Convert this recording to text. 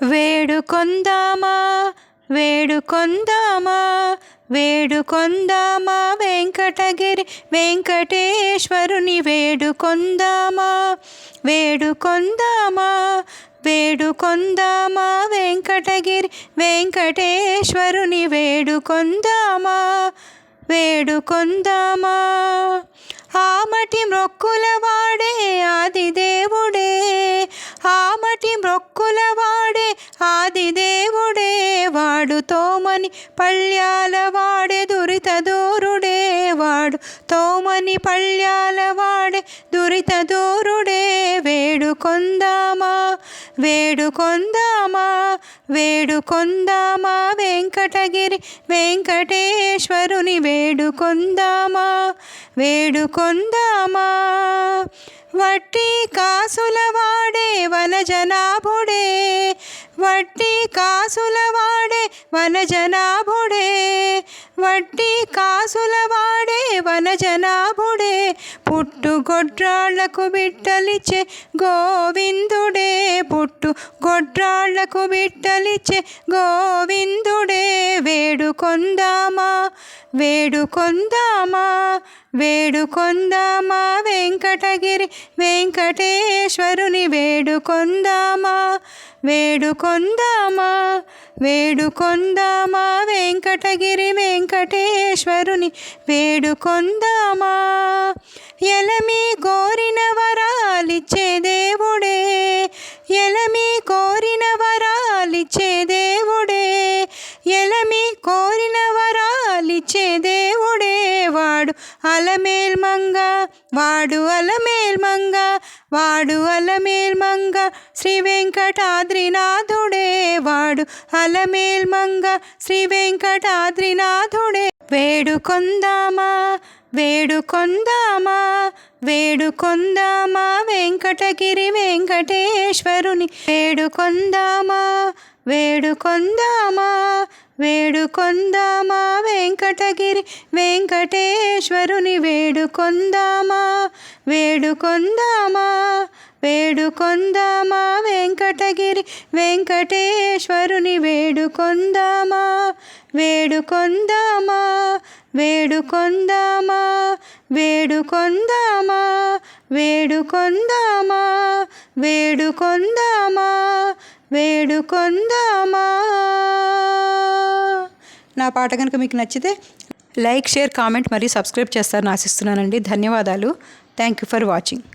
వేడుకొందామా వేడుకొందామా వేడుకొందామా వెంకటగిరి వెంకటేశ్వరుని వేడుకొందామా వేడుకొందామా వేడుకొందామా వెంకటగిరి వెంకటేశ్వరుని వేడుకొందామా వేడుకొందామా ఆమటి మొక్కుల వాడే ఆదిదేవుడే ఆమటి మొక్కుల వాడే ఆదిదేవుడే వాడు తోమని పళ్ళ్యాల వాడే దురిత దూరుడే వాడు తోమని పళ్ళ్యాల వాడే దురిత దూరుడే వేడుకొందామా వేడుకొందామా వేడుకొందామా వెంకటగిరి వెంకటేశ్వరుని వేడుకొందామా వేడుకొందామా వట్టి కాసుల వాడే వనజనాభుడే వట్టి కాసుల వాడే వనజనాభుడే వట్టి కాసుల వాడే వనజనాభుడే పుట్టు గొడ్రాళ్లకు బిడ్డలిచ్చే గోవిందుడే పుట్టు గొడ్రాళ్లకు బిడ్డలిచ్చే గోవిందుడే వేడుకొందామా వేడుకొందామా వేడుకొందామా వెంకటగిరి వెంకటేశ్వరుని వేడుకొందామా వేడుకొందామా వేడుకొందామా వెంకటగిరి వెంకటేశ్వరుని వేడుకొందామా ఎలమి కోరిన వరాలిచ్చే దేవుడే ఎలమి కోరిన వరాలిచ్చే దేవుడే ఎలమి కోరిన వరాలిచ్చే దేవుడే వాడు అలమేల్ మంగ వాడు అలమేల్ మంగ వాడు అలమేల్ మంగ శ్రీ వెంకటాద్రినాథుడే వాడు అలమేల్ మంగ శ్రీ వెంకటాద్రినాథుడే వేడుకొందామా వేడుకొందామా వేడుకొందామా వెంకటగిరి వెంకటేశ్వరుని వేడుకొందామా వేడుకొందామా వేడుకొందామా వెంకటగిరి వెంకటేశ్వరుని వేడుకొందామా వేడుకొందామా వేడుకొందామా వెంకటగిరి వెంకటేశ్వరుని వేడుకొందామా వేడుకొందామా వేడుకొందామా వేడుకొందామా వేడుకొందామా వేడుకొందామా వేడుకొందామా. నా పాట కనుక మీకు నచ్చితే లైక్, షేర్, కామెంట్ మరియు సబ్స్క్రైబ్ చేస్తారని ఆశిస్తున్నానండి. ధన్యవాదాలు. Thank you for watching.